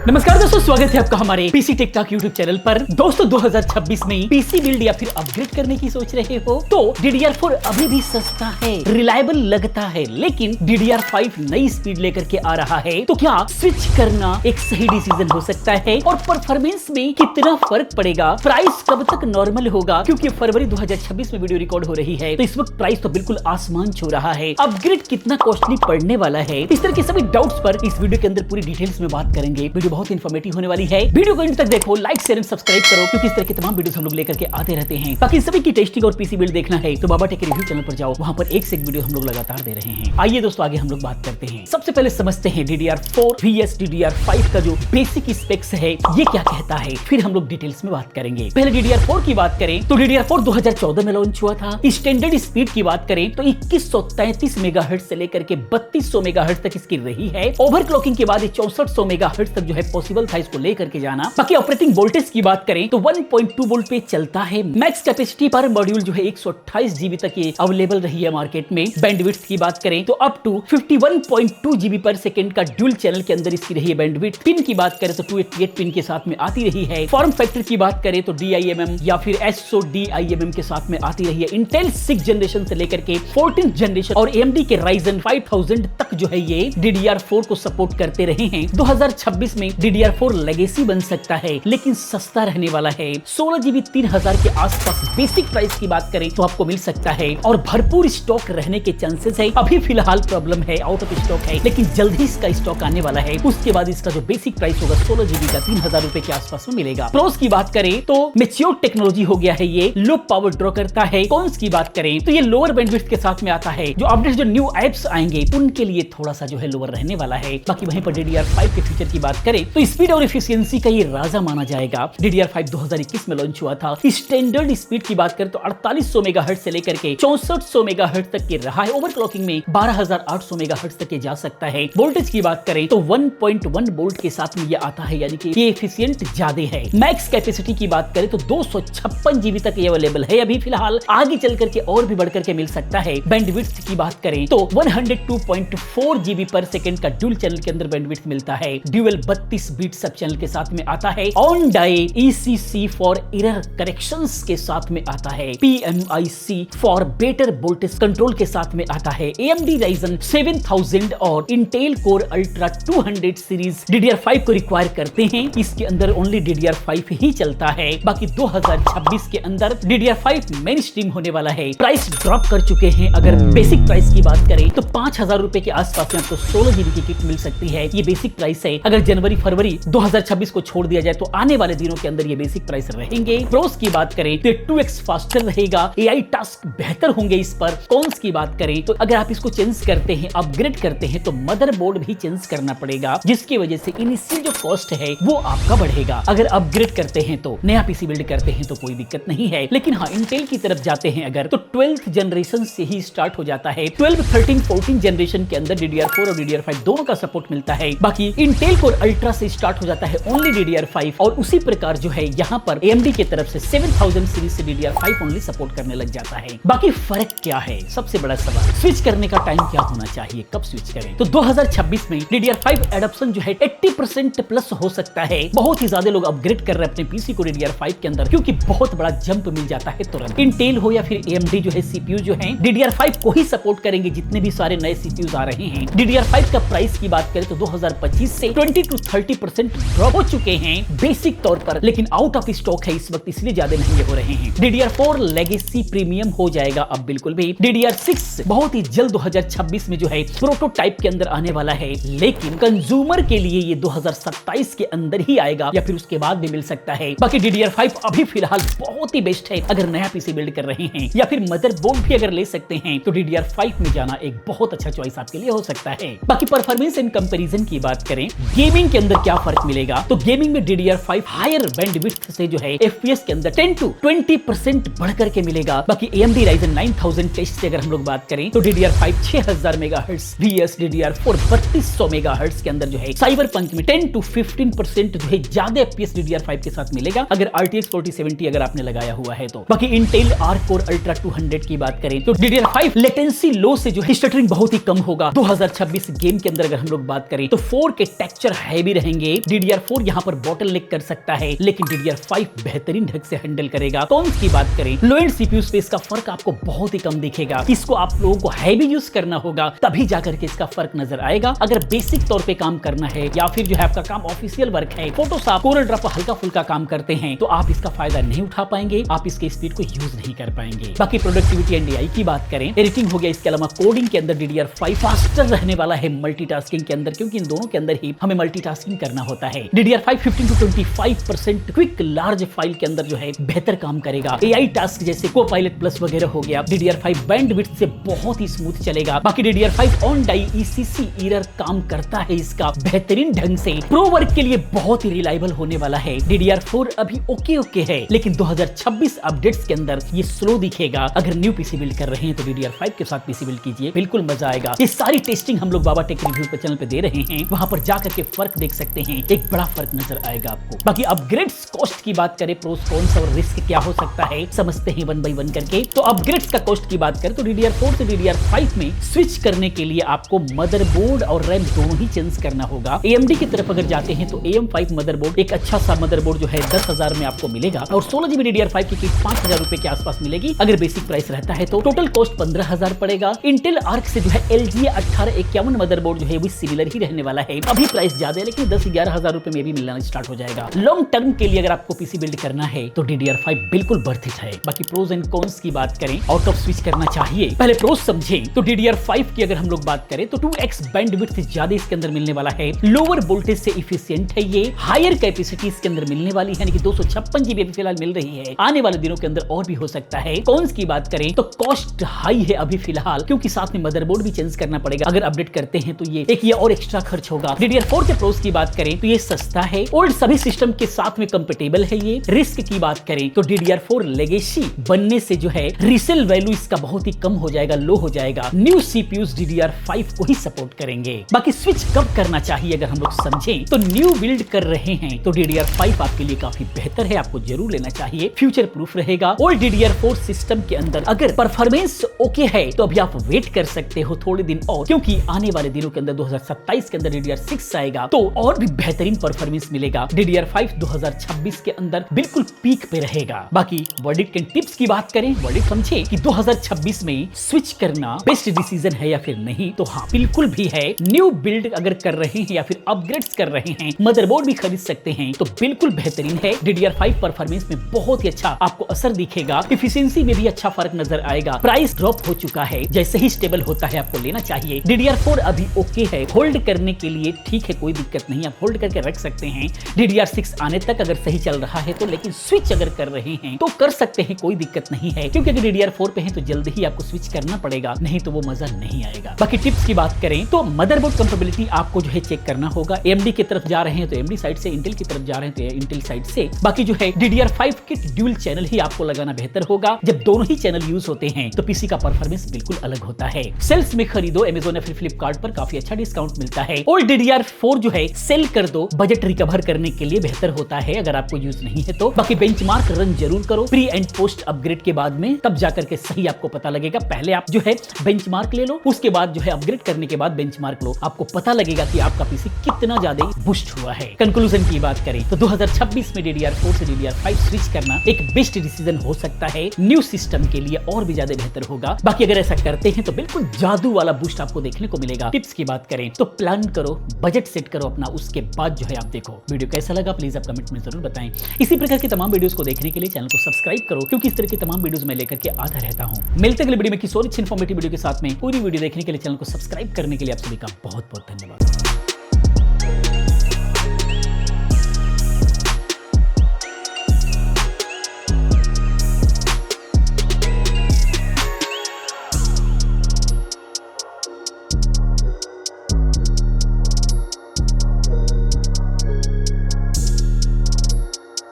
नमस्कार दोस्तों, स्वागत है आपका हमारे PC tech talk YouTube channel पर। दोस्तों 2026 में पीसी बिल्ड या फिर अपग्रेड करने की सोच रहे हो तो DDR4 अभी भी सस्ता है, रिलायबल लगता है, लेकिन DDR5 नई स्पीड लेकर के आ रहा है। तो क्या स्विच करना एक सही डिसीजन हो सकता है और परफॉर्मेंस में कितना फर्क पड़ेगा, प्राइस कब तक नॉर्मल होगा? क्योंकि फरवरी 2026 में वीडियो रिकॉर्ड हो रही है तो इस वक्त प्राइस तो बिल्कुल आसमान छू रहा है। अपग्रेड कितना कॉस्टली पड़ने वाला है, इस तरह के सभी डाउट्स पर इस वीडियो के अंदर पूरी डिटेल्स में बात करेंगे। वीडियो बहुत इन्फॉर्मेटिव होने वाली है, वीडियो को अंत तक देखो, लाइक शेयर एंड सब्सक्राइब करो क्योंकि इस तरह के तमाम वीडियोस हम लोग लेकर के आते रहते हैं। बाकी सभी की टेस्टिंग और पीसी बिल्ड देखना है तो बाबा टेक रिव्यू चैनल पर जाओ, वहां पर एक से एक वीडियो हम लोग लगातार दे रहे हैं। आइए दोस्तों आगे हम लोग बात करते हैं। सबसे पहले समझते हैं DDR4 vs DDR5 का जो बेसिक स्पेक्स है ये क्या कहता है, फिर हम लोग डिटेल्स में बात करेंगे। पहले DDR4 की बात करें तो DDR4 2014 में लॉन्च हुआ था। स्टैंडर्ड स्पीड की बात करें तो 2133 मेगाहर्ट्ज से लेकर के 3200 मेगाहर्ट्ज तक इसकी रही है। ओवरक्लॉकिंग के बाद 6400 मेगाहर्ट्ज तक जो है पॉसिबल था इसको लेकर के जाना। बाकी ऑपरेटिंग वोल्टेज की बात करें तो 1.2 वोल्ट पे चलता है। मैक्स कैपेसिटी पर मॉड्यूल जो है 128 जीबी तक ये अवेलेबल रही है मार्केट में। बैंडविड्थ की बात करें तो अप टू 51.2 जीबी पर सेकंड का ड्यूल चैनल के अंदर इसकी रही है बैंडविड्थ। पिन की बात करें तो 288 पिन के साथ में आती रही है। फॉर्म फैक्टर की बात करें तो DIMM या फिर SODIMM के साथ में आती रही है। इंटेल 6 जनरेशन से लेकर के 14th जनरेशन और AMD के Ryzen 5000 तक जो है ये DDR4 को सपोर्ट करते रहे हैं। 2026 में DDR4 लेगेसी बन सकता है लेकिन सस्ता रहने वाला है। 16 जीबी 3000 के आसपास बेसिक प्राइस की बात करें तो आपको मिल सकता है और भरपूर स्टॉक रहने के चांसेस है। अभी फिलहाल प्रॉब्लम है, आउट ऑफ स्टॉक है, लेकिन जल्द ही इसका स्टॉक आने वाला है। उसके बाद इसका जो बेसिक प्राइस होगा 16 जीबी का 3000 रुपए के आसपास में मिलेगा। प्रोस की बात करें तो मैच्योर टेक्नोलॉजी हो गया है, ये लो पावर ड्रॉ करता है। कॉन्स की बात करें तो ये लोअर बैंडविड्थ के साथ में आता है। जो अपडेट जो न्यू एप्स आएंगे उनके लिए थोड़ा सा जो है लोअर रहने वाला है। बाकी वहीं पर DDR5 के फीचर की बात करें तो स्पीड और एफिशिएंसी का ये राजा माना जाएगा। DDR5 2021 में लॉन्च हुआ था। स्टैंडर्ड स्पीड की बात करें तो 4800 मेगाहर्ट्ज से लेकर के 6400 मेगाहर्ट्ज तक के रहा है। ओवरक्लॉकिंग में 12800 मेगाहर्ट्ज तक के जा सकता है। वोल्टेज की बात करें तो 1.1 वोल्ट के साथ में ये आता है, यानी कि ये एफिशिएंट ज्यादा है। मैक्स कैपेसिटी की बात करें तो 256 जीबी तक ये अवेलेबल है अभी फिलहाल, आगे चल करके और भी बढ़ करके मिल सकता है। बैंडविड्थ की बात करें तो 102.4 जीबी पर सेकंड का ड्यूल चैनल के अंदर बैंडविड्थ मिलता है। ड्यूअल 32 बीट सब चैनल के साथ में आता है। On die ECC for error corrections के साथ में आता है। PMIC for better voltage control के साथ में आता है। AMD Ryzen 7000 और Intel Core Ultra 200 series DDR5 को रिक्वायर करते हैं। इसके अंदर ओनली DDR5 ही चलता है। बाकी 2026 के अंदर DDR5 मेन स्ट्रीम होने वाला है। प्राइस ड्रॉप कर चुके हैं। अगर बेसिक प्राइस की बात करें तो 5000 रुपए के आसपास में आपको 16 जीबी की किट मिल सकती है। ये बेसिक प्राइस है। अगर जनवरी फरवरी 2026 को छोड़ दिया जाए तो आने वाले दिनों के अंदर ये बेसिक प्राइस रहेंगे। प्रोस की बात करें तो 2x फास्टर रहेगा। AI टास्क बेहतर होंगे इस पर। कॉन्स की बात करें तो अगर आप इसको चेंज करते हैं, अपग्रेड करते हैं तो मदरबोर्ड भी चेंज करना पड़ेगा, जिसकी वजह से इनिशियल जो कॉस्ट है वो आपका बढ़ेगा। अगर अपग्रेड करते हैं तो नया पीसी बिल्ड करते हैं तो कोई दिक्कत नहीं है। लेकिन हाँ, इंटेल की तरफ जाते हैं अगर तो 12th जनरेशन से ही स्टार्ट हो जाता है। 12, 13, 14 जनरेशन के अंदर DDR4 और DDR5 दोनों का सपोर्ट मिलता है। बाकी इंटेल कोर अल्ट्रा से स्टार्ट हो जाता है ओनली DDR5 और उसी प्रकार जो है यहाँ पर AMD की तरफ से 7000 सीरीज से DDR5 ओनली सपोर्ट करने लग जाता है। बाकी फर्क क्या है, सबसे बड़ा सवाल स्विच करने का टाइम क्या होना चाहिए, कब स्विच करें? तो 2026 में DDR5 एडॉप्शन जो है 80% प्लस हो सकता है। बहुत ही ज्यादा लोग अपग्रेड कर रहे हैं अपने पीसी को DDR5 के अंदर क्योंकि बहुत बड़ा जंप मिल जाता है तुरंत। इंटेल हो या फिर AMD जो है CPU जो है DDR5 को ही सपोर्ट करेंगे। जितने भी सारे नए CPUs आ रहे हैं, DDR5 का प्राइस की बात करें तो 2025 से 20 to 30% ड्रॉप हो चुके हैं बेसिक तौर पर, लेकिन आउट ऑफ स्टॉक है इस वक्त, इसलिए ज्यादा महंगे हो रहे हैं। DDR4 लेगेसी प्रीमियम हो जाएगा अब बिल्कुल भी। DDR6 बहुत ही जल्द 2026 में जो है प्रोटोटाइप के अंदर आने वाला है, लेकिन कंज्यूमर के लिए ये 2027 के अंदर ही आएगा या फिर उसके बाद भी मिल सकता है। बाकी DDR5 अभी फिलहाल बहुत ही बेस्ट है अगर नया पीसी बिल्ड कर रहे हैं या फिर मदरबोर्ड भी अगर ले सकते हैं तो DDR5 में जाना एक बहुत अच्छा चॉइस आपके लिए हो सकता है। बाकी परफॉर्मेंस इन कंपैरिजन की बात करें, गेमिंग के अंदर क्या फर्क मिलेगा तो गेमिंग में DDR5 हायर बैंडविड्थ से जो है FPS के अंदर 10 to 20% बढ़ करके मिलेगा। बाकी AMD Ryzen 9000 टेस्ट से अगर हम लोग बात करें तो DDR5 6000 megahertz vs DDR4 3200 megahertz के अंदर जो है साइबरपंक में 10 to 15% जो है ज्यादा FPS DDR5 के साथ मिलेगा अगर RTX 4070 अगर आपने लगाया हुआ है तो। बाकी Intel Arc Core Ultra 200 की बात करें तो DDR5 लेटेंसी लो से जो है स्टटरिंग बहुत ही कम होगा। 2026 गेम के अंदर अगर हम लोग बात करें तो 4K टेक्सचर हैवी रहेंगे। DDR4 यहाँ पर बॉटलनेक कर सकता है, लेकिन DDR5 बेहतरीन ढंग से हैंडल करेगा। कॉन्स की बात करें, लो एंड CPU स्पेस का फर्क आपको बहुत ही कम दिखेगा। इसको आप लोगों को हैवी यूज करना होगा, तभी जाकर के इसका फर्क नजर आएगा। अगर बेसिक तौर पे काम करना है या फिर जो है आपका काम ऑफिशियल वर्क है, फोटोशॉप, कोरल ड्रॉ हल्का फुल्का काम करते हैं, तो आप इसका फायदा नहीं उठा पाएंगे, आप इसके स्पीड को यूज नहीं कर पाएंगे। बाकी प्रोडक्टिविटी एंड AI की बात करें, एडिटिंग हो गया, इसके अलावा कोडिंग के अंदर DDR5 फास्टर रहने वाला है मल्टीटास्किंग के अंदर, क्योंकि इन दोनों के अंदर ही हमें मल्टीटास्किंग करना होता है। DDR5 15 to 25% quick large file के अंदर जो है बेहतर काम करेगा। AI टास्क जैसे कोपायलट प्लस वगैरह हो गया, DDR5 बैंडविड्थ से बहुत ही स्मूथ चलेगा। बाकी DDR5 on die ECC error काम करता है इसका बेहतरीन ढंग से, प्रो वर्क के लिए बहुत ही रिलायबल होने वाला है। DDR4 अभी ओके है, लेकिन 2026 अपडेट्स के अंदर ये स्लो दिखेगा। अगर न्यू पीसी बिल्ड कर रहे हैं तो DDR5 के साथ पीसी बिल्ड कीजिए, बिल्कुल मजा आएगा। ये सारी टेस्टिंग हम लोग बाबा टेक रिव्यू पे चैनल पे दे रहे हैं, वहां पर जाकर के फर्क देख सकते हैं, एक बड़ा फर्क नजर आएगा आपको। बाकी अपग्रेड्स कॉस्ट की बात करें, प्रोस कॉन्स और रिस्क क्या हो सकता है, समझते हैं वन बाय वन करके। तो अपग्रेड्स का कॉस्ट की बात करें तो DDR4 से DDR5 में स्विच करने के लिए आपको मदरबोर्ड और रैम दोनों ही चेंज करना होगा। AMD की तरफ अगर जाते हैं तो AM5 मदरबोर्ड, एक अच्छा सा मदरबोर्ड जो है 10,000 में आपको मिलेगा, और 16GB DDR5 की 5,000 रुपए के आसपास मिलेगी। अगर बेसिक प्राइस रहता है तो टोटल कॉस्ट 15,000 पड़ेगा। इंटेल आर्क से जो है LGA 1851 मदरबोर्ड जो है वो सिमिलर ही रहने वाला है। अभी प्राइस ज्यादा है, लेकिन 10-11,000 रुपए में भी मिलना स्टार्ट हो जाएगा। लॉन्ग टर्म के लिए अगर आपको पीसी बिल्ड करना है तो DDR5 बिल्कुल वर्थ इट है। बाकी प्रोज एंड कॉन्स की बात करें, आउट ऑफ स्विच करना चाहिए, पहले प्रोज समझे तो DDR5 की अगर हम लोग बात करें तो 2x बैंडविड्थ ज्यादा इसके अंदर मिलने वाला है, लोअर वोल्टेज से इफिशिएंट है ये, हायर कैपेसिटी इसके अंदर मिलने वाली है, यानी कि 256 GB फिलहाल मिल रही है, आने वाले दिनों के अंदर और भी हो सकता है। कॉन्स की बात करें तो कॉस्ट हाई है अभी फिलहाल, क्योंकि साथ में मदरबोर्ड भी चेंज करना पड़ेगा। अगर अपडेट करते हैं तो ये एक और एक्स्ट्रा खर्च होगा। DDR4 के प्रोस की बात करें तो ये सस्ता है, ओल्ड सभी सिस्टम के साथ में कंपेटेबल है ये। रिस्क की बात करें तो DDR4 लेगेसी बनने से जो है रीसेल वैल्यू इसका बहुत ही कम हो जाएगा, लो हो जाएगा। न्यू CPUs DDR5 को ही सपोर्ट करेंगे। बाकी स्विच कब करना चाहिए अगर हम लोग समझें तो न्यू बिल्ड कर रहे हैं तो DDR5 आपके लिए काफी बेहतर है, आपको जरूर लेना चाहिए, फ्यूचर प्रूफ रहेगा। ओल्ड DDR4 सिस्टम के अंदर अगर परफॉर्मेंस ओके है तो अभी आप वेट कर सकते हो थोड़े दिन और, क्योंकि आने वाले दिनों के अंदर 2027 के अंदर DDR6 आएगा तो और भी बेहतरीन परफॉर्मेंस मिलेगा। DDR5 2026 के अंदर बिल्कुल पीक पे रहेगा। बाकी वर्डिक्ट एंड टिप्स की बात करें, वर्डिक्ट समझे कि 2026 में स्विच करना बेस्ट डिसीजन है या फिर नहीं, तो हाँ बिल्कुल भी है। न्यू बिल्ड अगर कर रहे हैं या फिर अपग्रेड्स कर रहे हैं, मदरबोर्ड भी खरीद सकते हैं तो बिल्कुल बेहतरीन है। DDR5 परफॉर्मेंस में बहुत ही अच्छा आपको असर दिखेगा, इफिशिएंसी में भी अच्छा फर्क नजर आएगा। प्राइस ड्रॉप हो चुका है, जैसे ही स्टेबल होता है आपको लेना चाहिए। DDR4 अभी ओके है, होल्ड करने के लिए ठीक है, कोई दिक्कत नहीं, आप होल्ड करके रख सकते हैं। DDR6 आने तक अगर सही चल रहा है तो, लेकिन स्विच अगर कर रहे हैं तो कर सकते हैं, कोई दिक्कत नहीं है, क्योंकि अगर DDR4 पे है तो जल्द ही आपको स्विच करना पड़ेगा, नहीं तो वो मजा नहीं आएगा। बाकी टिप्स की बात करें तो मदरबोर्ड कंपेटिबिलिटी आपको जो है चेक करना होगा। AMD की तरफ जा रहे हैं तो AMD साइड से, इंटेल की तरफ जा रहे हैं तो इंटेल साइड से। बाकी जो है DDR5 के ड्यूल चैनल ही आपको लगाना बेहतर होगा। जब दोनों ही चैनल यूज होते हैं तो पीसी का परफॉर्मेंस बिल्कुल अलग होता है। सेल्स में खरीदो, Amazon या फिर फ्लिपकार्ट पर काफी अच्छा डिस्काउंट मिलता है। ओल्ड DDR4 जो है सेल कर दो, बजट रिकवर करने के लिए बेहतर होता है अगर आपको यूज नहीं है तो। बाकी बेंचमार्क रन जरूर करो प्री एंड पोस्ट अपग्रेड के बाद में, तब जाकर के सही आपको पता लगेगा। पहले आप जो है बेंचमार्क ले लो, उसके बाद जो है अपग्रेड करने के बाद बेंचमार्क लो, आपको पता लगेगा कि आपका पीसी कितना ज्यादा बूस्ट हुआ है। कंक्लूजन की बात करें तो 2026 में DDR4 से DDR5 स्विच करना एक बेस्ट डिसीजन हो सकता है, न्यू सिस्टम के लिए और भी ज्यादा बेहतर होगा। बाकी अगर ऐसा करते हैं तो बिल्कुल जादू वाला बूस्ट आपको देखने को मिलेगा। टिप्स की बात करें तो प्लान करो, बजट सेट करो अपना, उसके बाद जो है आप देखो। वीडियो कैसा लगा प्लीज आप कमेंट में जरूर बताएं। इसी प्रकार की तमाम वीडियोस को देखने के लिए चैनल को सब्सक्राइब करो, क्योंकि इस तरह की तमाम वीडियोस मैं लेकर के आता रहता हूं। मिलते हैं अगली वीडियो में किसी और अच्छी इन्फॉर्मेटिव वीडियो के साथ में। पूरी वीडियो देखने के लिए चैनल को सब्सक्राइब करने के लिए आप सभी का बहुत बहुत धन्यवाद।